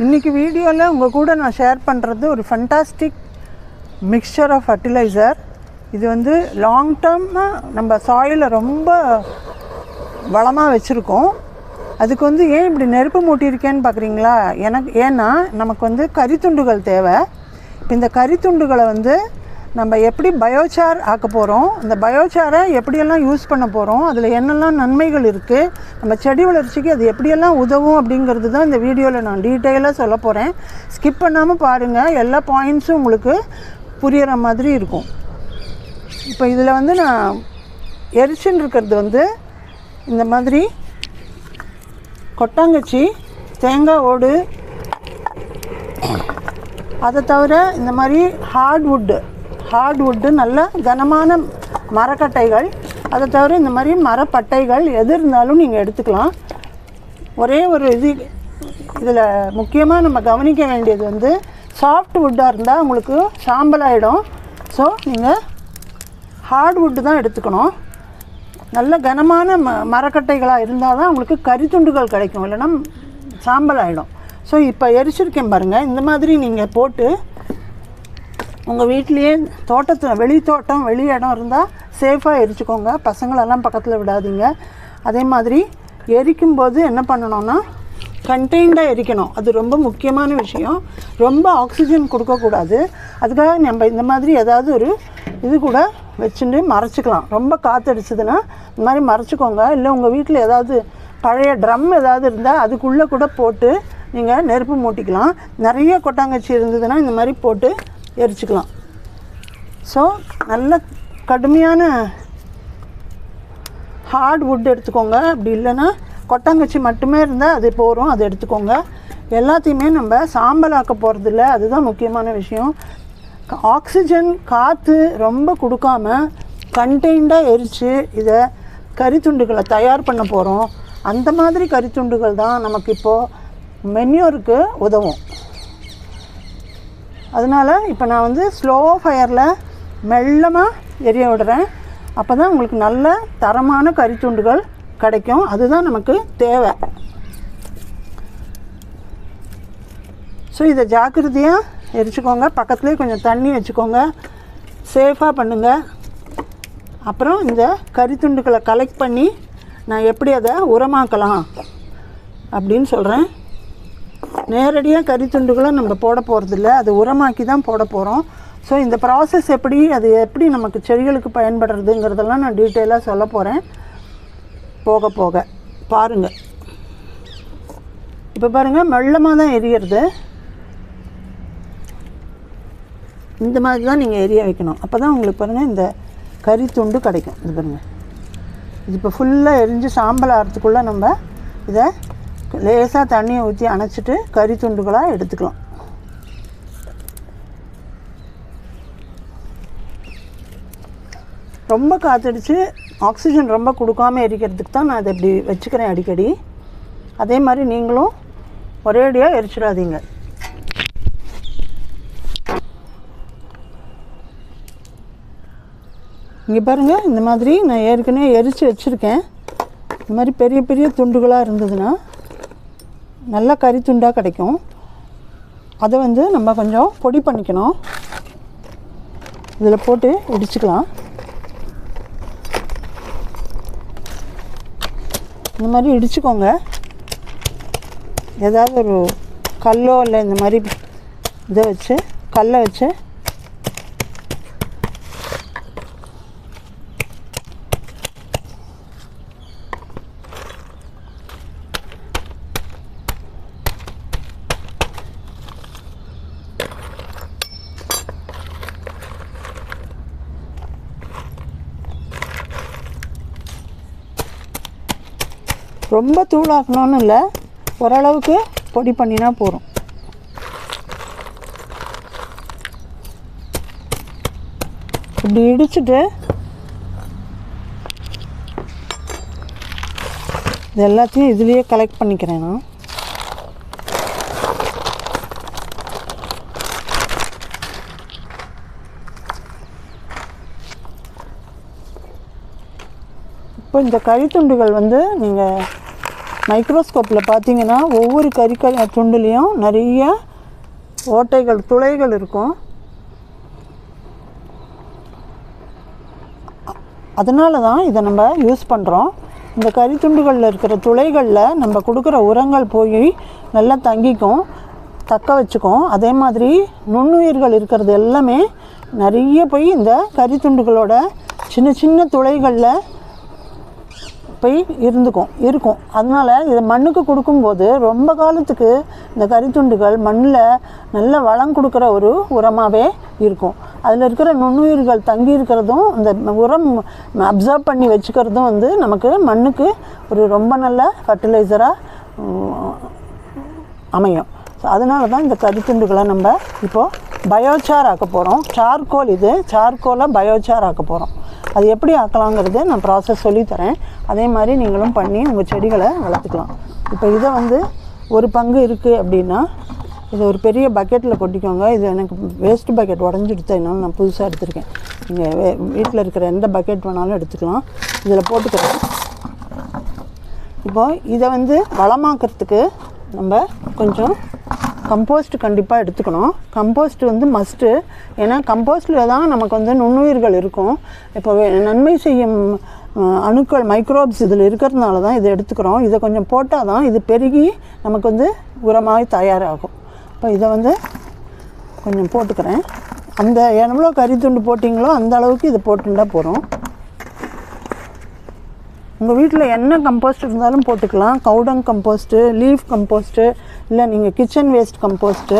இன்றைக்கி வீடியோவில் உங்கள் கூட நான் ஷேர் பண்ணுறது ஒரு ஃபண்டாஸ்டிக் மிக்சர் ஆஃப் ஃபர்டிலைசர். இது வந்து லாங் டர்மாக நம்ம சாயிலை ரொம்ப வளமாக வச்சுருக்கோம். அதுக்கு வந்து ஏன் இப்படி நெருப்பு மூட்டியிருக்கேன்னு பார்க்குறீங்களா? ஏன்னா நமக்கு வந்து கரித்துண்டுகள் தேவை. இப்போ இந்த கரித்துண்டுகளை வந்து நம்ம எப்படி பயோசார் ஆக்க போகிறோம், இந்த பயோசாரை எப்படியெல்லாம் யூஸ் பண்ண போகிறோம், அதில் என்னெல்லாம் நன்மைகள் இருக்குது, நம்ம செடி வளர்ச்சிக்கு அது எப்படியெல்லாம் உதவும் அப்படிங்கிறது தான் இந்த வீடியோவில் நான் டீட்டெயிலாக சொல்ல போகிறேன். ஸ்கிப் பண்ணாமல் பாருங்கள், எல்லா பாயிண்ட்ஸும் உங்களுக்கு புரிகிற மாதிரி இருக்கும். இப்போ இதில் வந்து நான் எரிச்சுன்னு இருக்கிறது வந்து இந்த மாதிரி கொட்டாங்கச்சி, தேங்காய் ஓடு, அதை தவிர இந்த மாதிரி ஹார்ட்வுட்டு நல்ல கனமான மரக்கட்டைகள், அதை தவிர இந்த மாதிரி மரப்பட்டைகள் எது இருந்தாலும் நீங்கள் எடுத்துக்கலாம். ஒரே ஒரு இதில் முக்கியமாக நம்ம கவனிக்க வேண்டியது வந்து சாஃப்ட் வுட்டாக இருந்தால் உங்களுக்கு சாம்பலாயிடும். ஸோ நீங்கள் ஹார்ட்வுட்டு தான் எடுத்துக்கணும். நல்ல கனமான மரக்கட்டைகளாக இருந்தால் தான் உங்களுக்கு கரித்துண்டுகள் கிடைக்கும், இல்லைன்னா சாம்பல் ஆகிடும். ஸோ இப்போ எரிச்சிருக்கேன் பாருங்கள். இந்த மாதிரி நீங்கள் போட்டு உங்கள் வீட்லேயே வெளி தோட்டம் வெளி இடம் இருந்தால் சேஃபாக எரிச்சுக்கோங்க. பசங்களெல்லாம் பக்கத்தில் விடாதீங்க. அதே மாதிரி எரிக்கும்போது என்ன பண்ணணும்னா கண்டெய்ன்டாக எரிக்கணும். அது ரொம்ப முக்கியமான விஷயம். ரொம்ப ஆக்சிஜன் கொடுக்கக்கூடாது. அதுக்காக நம்ம இந்த மாதிரி ஏதாவது ஒரு இது கூட வச்சுட்டு மறைச்சிக்கலாம். ரொம்ப காற்றடிச்சதுன்னா இந்த மாதிரி மறைச்சிக்கோங்க. இல்லை உங்கள் வீட்டில் ஏதாவது பழைய ட்ரம் ஏதாவது இருந்தால் அதுக்குள்ளே கூட போட்டு நீங்கள் நெருப்பு மூட்டிக்கலாம். நிறைய கொட்டாங்கச்சி இருந்ததுன்னா இந்த மாதிரி போட்டு எரிச்சிக்கலாம். ஸோ நல்ல கடுமையான ஹார்ட்வுட் எடுத்துக்கோங்க. அப்படி இல்லைன்னா கொட்டாங்கச்சி மட்டுமே இருந்தால் அது போகிறோம், அதை எடுத்துக்கோங்க. எல்லாத்தையுமே நம்ம சாம்பலாக்க போகிறதில்ல, அதுதான் முக்கியமான விஷயம். ஆக்சிஜன் காற்று ரொம்ப கொடுக்காம கண்டெய்ன்டாக எரித்து இதை கரித்துண்டுகளை தயார் பண்ண போகிறோம். அந்த மாதிரி கரித்துண்டுகள் தான் நமக்கு இப்போது மென்யூருக்கு உதவும். அதனால் இப்போ நான் வந்து ஸ்லோ ஃபயரில் மெல்லமாக எரிய விடுறேன். அப்போ தான் உங்களுக்கு நல்ல தரமான கரித்துண்டுகள் கிடைக்கும். அதுதான் நமக்கு தேவை. ஸோ இதை ஜாக்கிரதையாக எரிச்சுக்கோங்க. பக்கத்துலேயே கொஞ்சம் தண்ணி வச்சுக்கோங்க. சேஃபாக பண்ணுங்கள். அப்புறம் இந்த கரித்துண்டுகளை கலெக்ட் பண்ணி நான் எப்படி அதை உரமாக்கலாம் அப்படின்னு சொல்கிறேன். நேரடியாக கரித்துண்டுகளை நம்ம போட போகிறதில்ல, அது உரமாக்கி தான் போட போகிறோம். ஸோ இந்த ப்ராசஸ் அது எப்படி நமக்கு செடிகளுக்கு பயன்படுறதுங்கிறதெல்லாம் நான் டீட்டெயிலாக சொல்ல போகிறேன் போக போக. பாருங்கள். இப்போ பாருங்கள், மெல்லமாக தான் எரியறது. இந்த மாதிரி தான் நீங்கள் எரிய வைக்கணும். அப்போ தான் உங்களுக்கு பாருங்கள் இந்த கரித்துண்டு கிடைக்கும். இது பாருங்கள், இது இப்போ ஃபுல்லாக எரிஞ்சு சாம்பல் ஆகிறதுக்குள்ளே நம்ம இதை லேசாக தண்ணியை ஊற்றி அணைச்சிட்டு கரித்துண்டுகளாக எடுத்துக்கலாம். ரொம்ப காற்றடிச்சு ஆக்சிஜன் ரொம்ப கொடுக்காமல் எரிக்கிறதுக்கு தான் நான் இதை இப்படி வச்சுக்கிறேன் அடிக்கடி. அதே மாதிரி நீங்களும் ஒரேடியாக எரிச்சிடாதீங்க. இங்கே பாருங்கள், இந்த மாதிரி நான் ஏற்கனவே எரித்து வச்சுருக்கேன். இந்த மாதிரி பெரிய பெரிய துண்டுகளாக இருந்ததுன்னா நல்லா கரித்துண்டாக கிடைக்கும். அதை வந்து நம்ம கொஞ்சம் பொடி பண்ணிக்கணும். இதில் போட்டு இடிச்சுக்கலாம். இந்த மாதிரி இடிச்சுக்கோங்க. ஏதாவது ஒரு கல்லோ இல்லை இந்த மாதிரி இதை வச்சு கல்லை வச்சு ரொம்ப தூளாக்கணும்னு இல்லை, ஓரளவுக்கு பொடி பண்ணினா போதும். இப்படி இடிச்சுட்டு இது எல்லாத்தையும் இதுலேயே கலெக்ட் பண்ணிக்கிறேன் நான். இப்போ இந்த கரித்துண்டுகள் வந்து நீங்கள் மைக்ரோஸ்கோப்பில் பார்த்தீங்கன்னா ஒவ்வொரு துண்டுலேயும் நிறைய ஓட்டைகள், துளைகள் இருக்கும். அதனால தான் இதை நம்ம யூஸ் பண்ணுறோம். இந்த கறித்துண்டுகளில் இருக்கிற துளைகளில் நம்ம கொடுக்குற உரங்கள் போய் நல்லா தங்கிக்கும், தக்க வச்சுக்கும். அதே மாதிரி நுண்ணுயிர்கள் இருக்கிறது எல்லாமே நிறைய போய் இந்த கறித்துண்டுகளோட சின்ன சின்ன துளைகளில் போய் இருக்கும். அதனால் இதை மண்ணுக்கு கொடுக்கும்போது ரொம்ப காலத்துக்கு இந்த கறித்துண்டுகள் மண்ணில் நல்ல வளம் கொடுக்குற ஒரு உரமாகவே இருக்கும். அதில் இருக்கிற நுண்ணுயிர்கள் தங்கி இருக்கிறதும் இந்த உரம் அப்சர்வ் பண்ணி வச்சுக்கிறதும் வந்து நமக்கு மண்ணுக்கு ஒரு ரொம்ப நல்ல ஃபர்டிலைசராக அமையும். ஸோ அதனால தான் இந்த கறித்துண்டுகளை நம்ம இப்போது பயோசார் ஆக்க போகிறோம். சார்கோல், இது சார்கோலை பயோசார் ஆக்க போகிறோம். அது எப்படி ஆக்கலாங்கிறது நான் ப்ராசஸ் சொல்லித்தரேன். அதே மாதிரி நீங்களும் பண்ணி உங்கள் செடிகளை வளர்த்துக்கலாம். இப்போ இதை வந்து ஒரு பங்கு இருக்குது அப்படின்னா இதை ஒரு பெரிய பக்கெட்டில் கொட்டிக்கோங்க. இது எனக்கு வேஸ்ட் பக்கெட் உடஞ்சிடுத்து, என்னால் நான் புதுசாக எடுத்திருக்கேன். நீங்கள் வீட்டில் இருக்கிற எந்த பக்கெட் வேணாலும் எடுத்துக்கலாம். இதில் போட்டுக்கிறேன். இப்போ இதை வந்து வளமாக்கிறதுக்கு நம்ம கொஞ்சம் கம்போஸ்ட் கண்டிப்பாக எடுத்துக்கணும். கம்போஸ்ட் வந்து மஸ்ட்டு. ஏன்னா கம்போஸ்ட்டில் தான் நமக்கு வந்து நுண்ணுயிர்கள் இருக்கும். இப்போ நன்மை செய்யும் அணுக்கள், மைக்ரோப்ஸ் இதில் இருக்கிறதுனால தான் இதை எடுத்துக்கிறோம். இதை கொஞ்சம் போட்டால் தான் இது பெருகி நமக்கு வந்து உரமாக தயாராகும். இப்போ இதை வந்து கொஞ்சம் போட்டுக்கிறேன். அந்த எவ்வளோ கறித்துண்டு போட்டிங்களோ அந்த அளவுக்கு இதை போட்டுட்டா போகிறோம். உங்கள் வீட்டில் என்ன கம்போஸ்ட் இருந்தாலும் போட்டுக்கலாம். கவுடங் கம்போஸ்ட்டு, லீஃப் கம்போஸ்ட்டு, இல்லை நீங்கள் கிச்சன் வேஸ்ட் கம்போஸ்ட்டு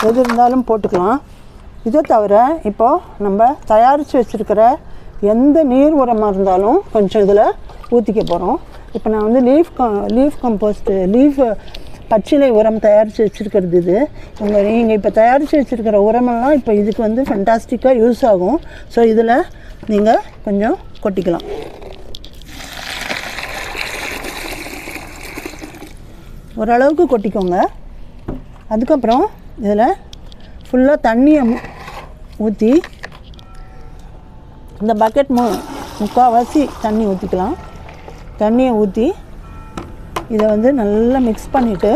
எது இருந்தாலும் போட்டுக்கலாம். இதை தவிர இப்போது நம்ம தயாரித்து வச்சுருக்கிற எந்த நீர் உரமாக இருந்தாலும் கொஞ்சம் இதில் ஊற்றிக்க போகிறோம். இப்போ நான் வந்து லீஃப் கம்போஸ்ட்டு, பச்சிலை உரம் தயாரித்து வச்சுருக்கிறது இது. நீங்கள் இப்போ தயாரித்து வச்சுருக்கிற உரமெல்லாம் இப்போ இதுக்கு வந்து ஃபென்டாஸ்டிக்காக யூஸ் ஆகும். ஸோ இதில் நீங்கள் கொஞ்சம் கொட்டிக்கலாம். ஓரளவுக்கு கொட்டிக்கோங்க. அதுக்கப்புறம் இதில் ஃபுல்லாக தண்ணியை ஊற்றி, இந்த பக்கெட் முக்கால்வாசி தண்ணி ஊற்றிக்கலாம். தண்ணியை ஊற்றி இதை வந்து நல்லா மிக்ஸ் பண்ணிவிட்டு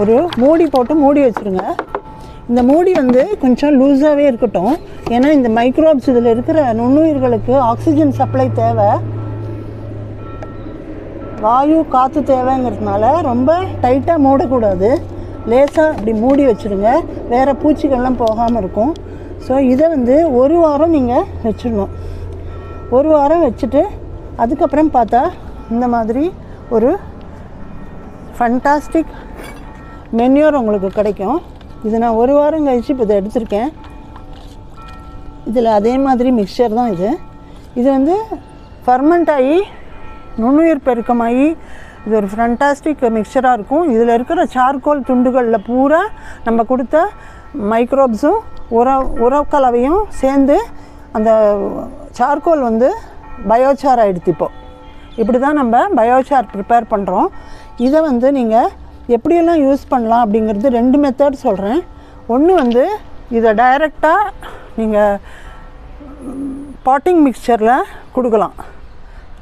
ஒரு மூடி போட்டு மூடி வச்சுருங்க. இந்த மூடி வந்து கொஞ்சம் லூஸாகவே இருக்கட்டும். ஏன்னா இந்த மைக்ரோப்ஸ் இதில் இருக்கிற நுண்ணுயிர்களுக்கு ஆக்சிஜன் சப்ளை தேவை, வாயு காற்று தேவைங்கிறதுனால ரொம்ப டைட்டாக மூடக்கூடாது. லேசாக அப்படி மூடி வச்சுருங்க, வேறு பூச்சிகள்லாம் போகாமல் இருக்கும். ஸோ இதை வந்து ஒரு வாரம் நீங்கள் வச்சிடணும். ஒரு வாரம் வச்சுட்டு அதுக்கப்புறம் பார்த்தா இந்த மாதிரி ஒரு ஃபண்டாஸ்டிக் மென்யூர் உங்களுக்கு கிடைக்கும். இது நான் ஒரு வாரம் கழிச்சு இப்போ இதை எடுத்திருக்கேன். இதில் அதே மாதிரி மிக்சர் தான் இது. இது வந்து ஃபர்மெண்ட் ஆகி நுண்ணுயிர் பெருக்கமாகி இது ஒரு ஃபண்டாஸ்டிக் மிக்சராக இருக்கும். இதில் இருக்கிற சார்கோல் துண்டுகளில் பூரா நம்ம கொடுத்த மைக்ரோப்ஸும் உரக்கலவையும் சேர்ந்து அந்த சார்கோல் வந்து பயோசார் ஆகிடுது. இப்படி தான் நம்ம பயோசார் ப்ரிப்பேர் பண்ணுறோம். இதை வந்து நீங்கள் எப்படியெல்லாம் யூஸ் பண்ணலாம் அப்படிங்கிறது 2 மெத்தட் சொல்கிறேன். ஒன்று வந்து இதை டைரெக்டாக நீங்கள் பாட்டிங் மிக்சரில் கொடுக்கலாம்.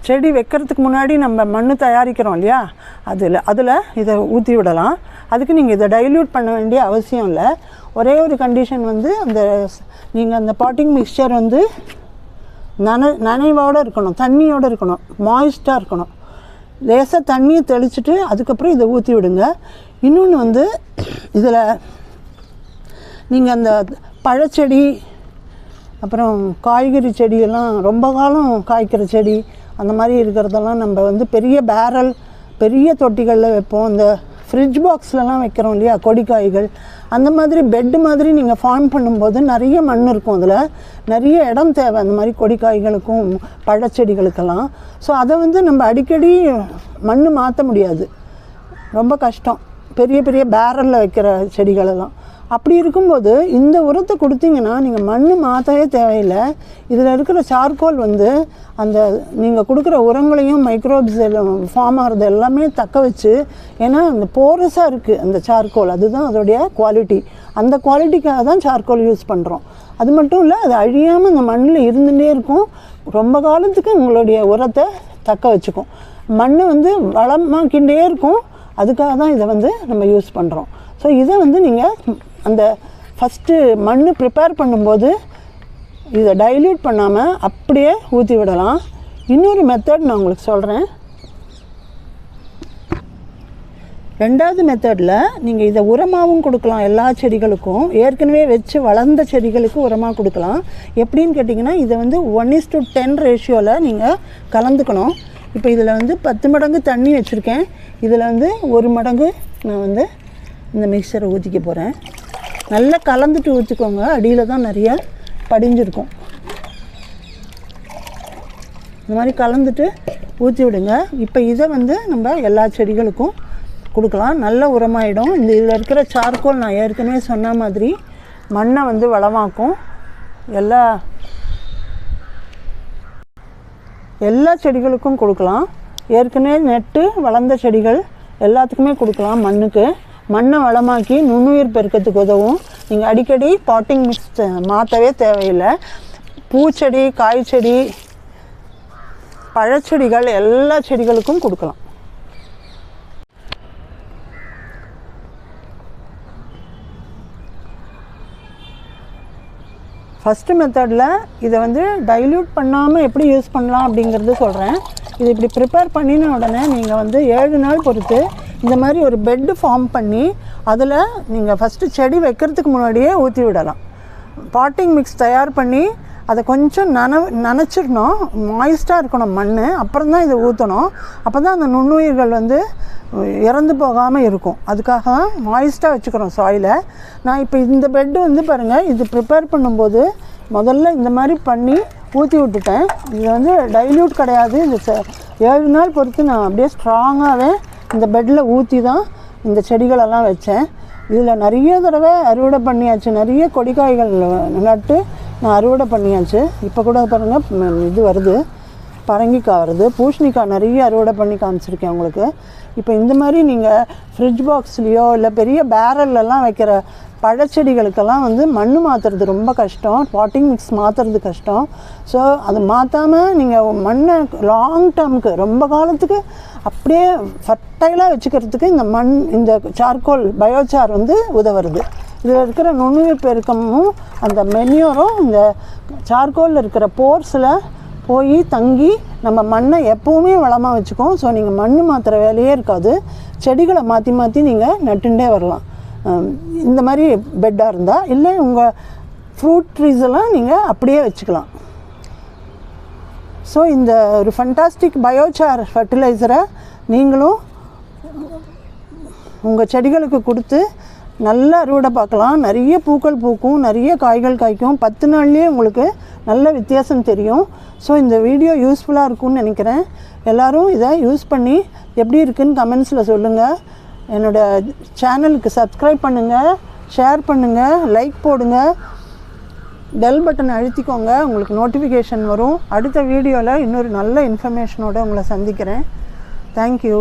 செடி வைக்கிறதுக்கு முன்னாடி நம்ம மண் தயாரிக்கிறோம் இல்லையா, அதில் இதை ஊற்றி விடலாம். அதுக்கு நீங்கள் இதை டைல்யூட் பண்ண வேண்டிய அவசியம் இல்லை. ஒரே ஒரு கண்டிஷன் வந்து நீங்கள் அந்த பாட்டிங் மிக்சர் வந்து நனைவோடு இருக்கணும், தண்ணியோடு இருக்கணும், மாய்ஸ்டாக இருக்கணும். லேசாக தண்ணியை தெளிச்சுட்டு அதுக்கப்புறம் இதை ஊற்றி விடுங்க. இன்னொன்று வந்து இதில் நீங்கள் அந்த பழச்செடி, அப்புறம் காய்கறி செடியெல்லாம் ரொம்ப காலம் காய்க்கிற செடி அந்த மாதிரி இருக்கிறதெல்லாம் நம்ம வந்து பெரிய பேரல், பெரிய தொட்டிகளில் வைப்போம். இந்த ஃப்ரிட்ஜ் பாக்ஸ்லலாம் வைக்கிறோம் இல்லையா கொடிக்காய்கள், அந்த மாதிரி பெட்டு மாதிரி நீங்கள் ஃபார்ம் பண்ணும்போது நிறைய மண் இருக்கும். அதில் நிறைய இடம் தேவை அந்த மாதிரி கொடிக்காய்களுக்கும் பழச்செடிகளுக்கெல்லாம். ஸோ அதை வந்து நம்ம அடிக்கடி மண் மாற்ற முடியாது, ரொம்ப கஷ்டம் பெரிய பெரிய பேரலில் வைக்கிற செடிகளெல்லாம். அப்படி இருக்கும்போது இந்த உரத்தை கொடுத்தீங்கன்னா நீங்கள் மண் மாற்றவே தேவையில்லை. இதில் இருக்கிற சார்கோல் வந்து அந்த நீங்கள் கொடுக்குற உரங்களையும் மைக்ரோப்ஸ் ஃபார்ம் ஆகிறது எல்லாமே தக்க வச்சு, ஏன்னா அந்த போரஸாக இருக்குது அந்த சார்கோல், அதுதான் அதோடைய குவாலிட்டி. அந்த குவாலிட்டிக்காக தான் சார்கோல் யூஸ் பண்ணுறோம். அது மட்டும் இல்லை, அது அழியாமல் அந்த மண்ணில் இருந்துகிட்டே இருக்கும். ரொம்ப காலத்துக்கு உங்களுடைய உரத்தை தக்க வச்சுக்கும். மண் வந்து வளமாக்கிண்டே இருக்கும். அதுக்காக தான் இதை வந்து நம்ம யூஸ் பண்ணுறோம். ஸோ இதை வந்து நீங்கள் அந்த ஃபஸ்ட்டு மண் ப்ரிப்பேர் பண்ணும்போது இதை டைல்யூட் பண்ணாமல் அப்படியே ஊற்றி விடலாம். இன்னொரு மெத்தட் நான் உங்களுக்கு சொல்கிறேன். ரெண்டாவது மெத்தடில் நீங்கள் இதை உரமாகவும் கொடுக்கலாம். எல்லா செடிகளுக்கும், ஏற்கனவே வச்சு வளர்ந்த செடிகளுக்கு உரமாக கொடுக்கலாம். எப்படின்னு கேட்டிங்கன்னா, இதை வந்து 1:10 ரேஷியோவில் நீங்கள் கலந்துக்கணும். இப்போ இதில் வந்து 10 மடங்கு தண்ணி வச்சுருக்கேன். இதில் வந்து 1 மடங்கு நான் வந்து இந்த மிக்சரை ஊற்றிக்க போகிறேன். நல்லா கலந்துட்டு ஊற்றிக்கோங்க, அடியில் தான் நிறைய படிஞ்சிருக்கும். இந்த மாதிரி கலந்துட்டு ஊற்றி விடுங்க. இப்போ இதை வந்து நம்ம எல்லா செடிகளுக்கும் கொடுக்கலாம். நல்ல உரமாயிடும். இந்த இதில் இருக்கிற சார்கோல் நான் ஏற்கனவே சொன்ன மாதிரி மண்ணை வந்து வளமாக்கும். எல்லா செடிகளுக்கும் கொடுக்கலாம். ஏற்கனவே நட்டு வளர்ந்த செடிகள் எல்லாத்துக்குமே கொடுக்கலாம். மண்ணை வளமாக்கி நுண்ணுயிர் பெருக்கத்துக்கு உதவும். நீங்கள் அடிக்கடி பாட்டிங் மிக்ஸ் மாற்றவே தேவையில்லை. பூச்செடி, காய்ச்செடி, பழச்செடிகள் எல்லா செடிகளுக்கும் கொடுக்கலாம். ஃபஸ்ட்டு மெத்தடில் இதை வந்து டைல்யூட் பண்ணாமல் எப்படி யூஸ் பண்ணலாம் அப்படிங்கிறது சொல்கிறேன். இது இப்படி ப்ரிப்பேர் பண்ணின உடனே நீங்கள் வந்து 7 நாள் பொறுத்து இந்த மாதிரி ஒரு பெட்டு ஃபார்ம் பண்ணி அதில் நீங்கள் ஃபஸ்ட்டு செடி வைக்கிறதுக்கு முன்னாடியே ஊற்றி விடலாம். பாட்டிங் மிக்ஸ் தயார் பண்ணி அதை கொஞ்சம் நனைச்சிடணும். மாய்ஸ்டாக இருக்கணும் மண். அப்புறம் தான் இதை ஊற்றணும். அப்போ தான் அந்த நுண்ணுயிர்கள் வந்து இறந்து போகாமல் இருக்கும். அதுக்காக தான் மாய்ஸ்டாக வச்சுக்கிறோம் சாயிலை. நான் இப்போ இந்த பெட்டு வந்து பாருங்கள், இது ப்ரிப்பேர் பண்ணும்போது முதல்ல இந்த மாதிரி பண்ணி ஊற்றி விட்டுட்டேன். இது வந்து டைல்யூட் கிடையாது. இது 7 நாள் பொறுத்து நான் அப்படியே ஸ்ட்ராங்காகவே இந்த பெட்டில் ஊற்றி தான் இந்த செடிகளெல்லாம் வச்சேன். இதில் நிறைய தடவை அறுவடை பண்ணியாச்சு. நிறைய கொடிக்காய்கள் நட்டு நான் அறுவடை பண்ணியாச்சு. இப்போ கூட பாருங்கள், இது வருது, பரங்கிக்காய் வருது, பூசணிக்காய் நிறைய அறுவடை பண்ணி காமிச்சிருக்கேன் உங்களுக்கு. இப்போ இந்த மாதிரி நீங்கள் ஃப்ரிட்ஜ் பாக்ஸ்லேயோ இல்லை பெரிய பேரல்லாம் வைக்கிற பழச்செடிகளுக்கெல்லாம் வந்து மண் மாற்றுறது ரொம்ப கஷ்டம். பாட்டிங் மிக்ஸ் மாற்றுறது கஷ்டம். ஸோ அது மாற்றாமல் நீங்கள் மண்ணை லாங் டேர்முக்கு, ரொம்ப காலத்துக்கு அப்படியே ஃபர்டைலாக வச்சுக்கிறதுக்கு இந்த சார்கோல் பயோசார் வந்து உதவுறது. இதில் இருக்கிற நுண்ணுயிர் பெருக்கமும் அந்த மென்யூரும் இந்த சார்கோலில் இருக்கிற போர்ஸில் போய் தங்கி நம்ம மண்ணை எப்போவுமே வளமாக வச்சுக்கோம். ஸோ நீங்கள் மண் மாற்றுற வேலையே இருக்காது. செடிகளை மாற்றி மாற்றி நீங்கள் நட்டுண்டே வரலாம். இந்த மாதிரி பெட்டாக இருந்தால், இல்லை உங்கள் ஃப்ரூட் ட்ரீஸ் எல்லாம் நீங்கள் அப்படியே வச்சுக்கலாம். ஸோ இந்த ஒரு ஃபண்டாஸ்டிக் பயோசார் ஃபர்டிலைசரை நீங்களும் உங்கள் செடிகளுக்கு கொடுத்து நல்ல அறுவடை பார்க்கலாம். நிறைய பூக்கள் பூக்கும், நிறைய காய்கள் காய்க்கும். 10 நாள்லேயே உங்களுக்கு நல்ல வித்தியாசம் தெரியும். ஸோ இந்த வீடியோ யூஸ்ஃபுல்லாக இருக்கும்னு நினைக்கிறேன். எல்லோரும் இதை யூஸ் பண்ணி எப்படி இருக்குதுன்னு கமெண்ட்ஸில் சொல்லுங்கள். என்னோடய சேனலுக்கு சப்ஸ்கிரைப் பண்ணுங்கள், ஷேர் பண்ணுங்கள், லைக் போடுங்க, பெல் பட்டன் அழுத்திக்கோங்க. உங்களுக்கு நோட்டிஃபிகேஷன் வரும். அடுத்த வீடியோவில் இன்னொரு நல்ல இன்ஃபர்மேஷனோடு உங்களை சந்திக்கிறேன். தேங்க்யூ.